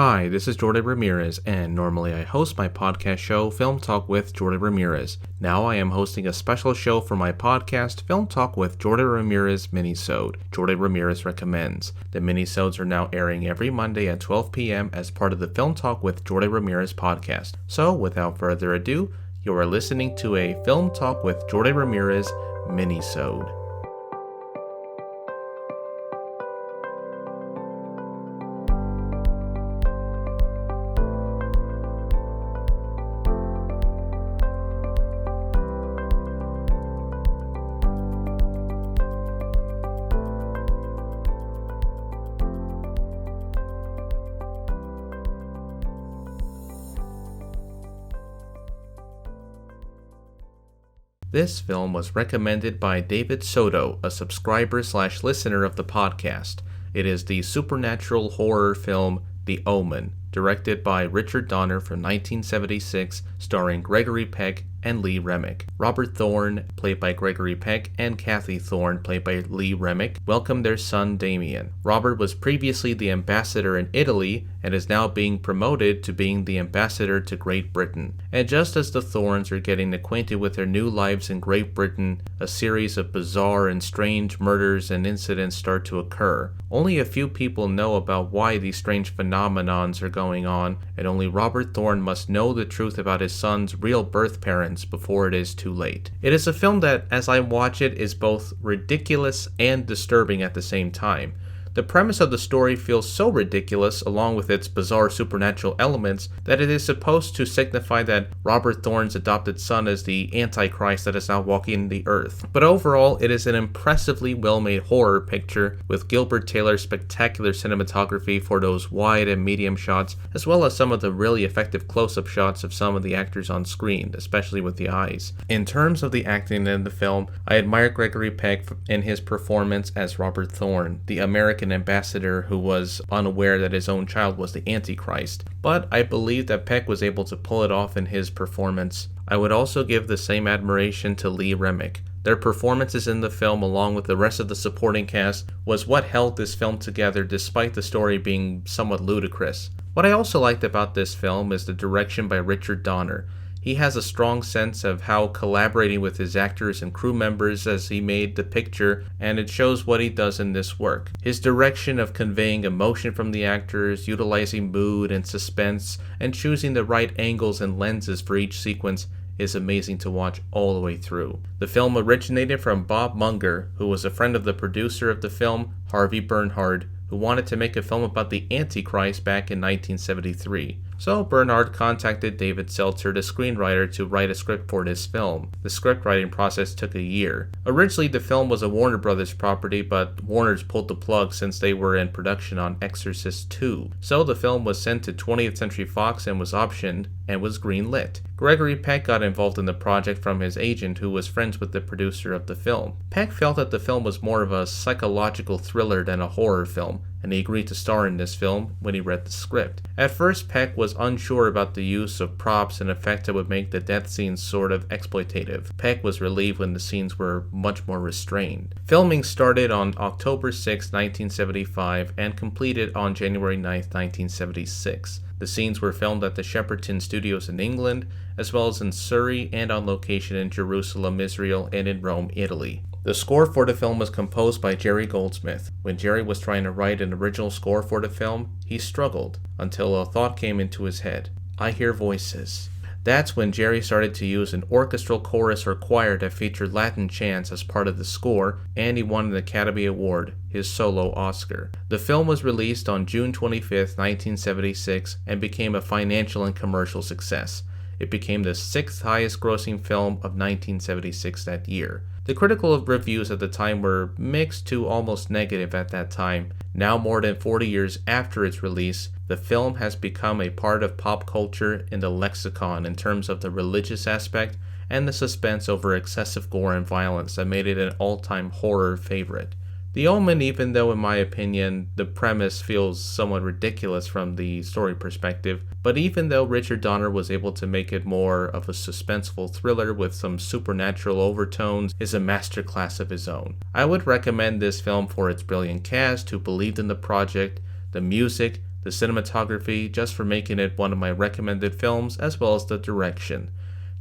Hi, this is Jordan Ramirez, and normally I host my podcast show, Film Talk with Jordan Ramirez. Now I am hosting a special show for my podcast, Film Talk with Jordan Ramirez Minisode. Jordan Ramirez recommends. The minisodes are now airing every Monday at 12 p.m. as part of the Film Talk with Jordan Ramirez podcast. So, without further ado, you are listening to a Film Talk with Jordan Ramirez Minisode. This film was recommended by David Soto, a subscriber/listener of the podcast. It is the supernatural horror film The Omen, directed by Richard Donner from 1976, starring Gregory Peck and Lee Remick. Robert Thorne, played by Gregory Peck, and Kathy Thorne, played by Lee Remick, welcomed their son Damien. Robert was previously the ambassador in Italy and is now being promoted to being the ambassador to Great Britain. And just as the Thornes are getting acquainted with their new lives in Great Britain, a series of bizarre and strange murders and incidents start to occur. Only a few people know about why these strange phenomenons are going on, and only Robert Thorne must know the truth about his son's real birth parents before it is too late. It is a film that, as I watch it, is both ridiculous and disturbing at the same time. The premise of the story feels so ridiculous, along with its bizarre supernatural elements, that it is supposed to signify that Robert Thorne's adopted son is the Antichrist that is now walking the earth. But overall, it is an impressively well-made horror picture, with Gilbert Taylor's spectacular cinematography for those wide and medium shots, as well as some of the really effective close-up shots of some of the actors on screen, especially with the eyes. In terms of the acting in the film, I admire Gregory Peck in his performance as Robert Thorne, the American ambassador who was unaware that his own child was the Antichrist, but I believe that Peck was able to pull it off in his performance. I would also give the same admiration to Lee Remick. Their performances in the film, along with the rest of the supporting cast, was what held this film together despite the story being somewhat ludicrous. What I also liked about this film is the direction by Richard Donner. He has a strong sense of how collaborating with his actors and crew members as he made the picture, and it shows what he does in this work. His direction of conveying emotion from the actors, utilizing mood and suspense, and choosing the right angles and lenses for each sequence is amazing to watch all the way through. The film originated from Bob Munger, who was a friend of the producer of the film, Harvey Bernhard, who wanted to make a film about the Antichrist back in 1973. So Bernhard contacted David Seltzer, the screenwriter, to write a script for this film. The script writing process took a year. Originally, the film was a Warner Brothers property, but Warner's pulled the plug since they were in production on Exorcist II. So the film was sent to 20th Century Fox and was optioned and was greenlit. Gregory Peck got involved in the project from his agent, who was friends with the producer of the film. Peck felt that the film was more of a psychological thriller than a horror film, and he agreed to star in this film when he read the script. At first, Peck was unsure about the use of props and effects that would make the death scenes sort of exploitative. Peck was relieved when the scenes were much more restrained. Filming started on October 6, 1975 and completed on January 9, 1976. The scenes were filmed at the Shepperton Studios in England, as well as in Surrey and on location in Jerusalem, Israel, and in Rome, Italy. The score for the film was composed by Jerry Goldsmith. When Jerry was trying to write an original score for the film, he struggled until a thought came into his head. I hear voices. That's when Jerry started to use an orchestral chorus or choir that featured Latin chants as part of the score, and he won an Academy Award, his solo Oscar. The film was released on June 25, 1976, and became a financial and commercial success. It became the sixth highest grossing film of 1976 that year. The critical reviews at the time were mixed to almost negative at that time. Now, more than 40 years after its release, the film has become a part of pop culture in the lexicon in terms of the religious aspect and the suspense over excessive gore and violence that made it an all-time horror favorite. The Omen, even though in my opinion the premise feels somewhat ridiculous from the story perspective, but even though Richard Donner was able to make it more of a suspenseful thriller with some supernatural overtones, is a masterclass of his own. I would recommend this film for its brilliant cast who believed in the project, the music, the cinematography just for making it one of my recommended films, as well as the direction.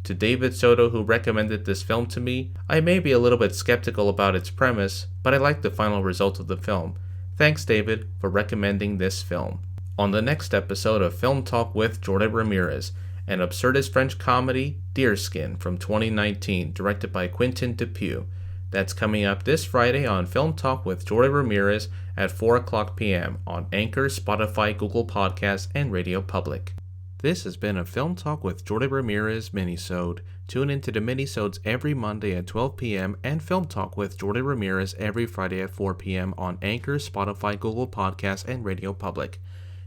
To David Soto, who recommended this film to me, I may be a little bit skeptical about its premise, but I like the final result of the film. Thanks, David, for recommending this film. On the next episode of Film Talk with Jordan Ramirez, an absurdist French comedy, Deerskin, from 2019, directed by Quentin Dupieux. That's coming up this Friday on Film Talk with Jordan Ramirez at 4 o'clock p.m. on Anchor, Spotify, Google Podcasts, and Radio Public. This has been a Film Talk with Jordan Ramirez Minisode. Tune into the Minisodes every Monday at 12 p.m. and Film Talk with Jordan Ramirez every Friday at 4 p.m. on Anchor, Spotify, Google Podcasts, and Radio Public.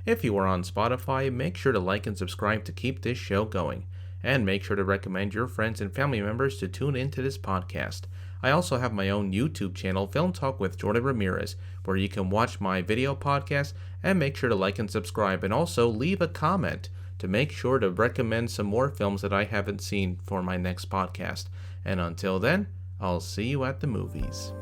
If you are on Spotify, make sure to like and subscribe to keep this show going. And make sure to recommend your friends and family members to tune into this podcast. I also have my own YouTube channel, Film Talk with Jordan Ramirez, where you can watch my video podcast, and make sure to like and subscribe, and also leave a comment to make sure to recommend some more films that I haven't seen for my next podcast. And until then, I'll see you at the movies.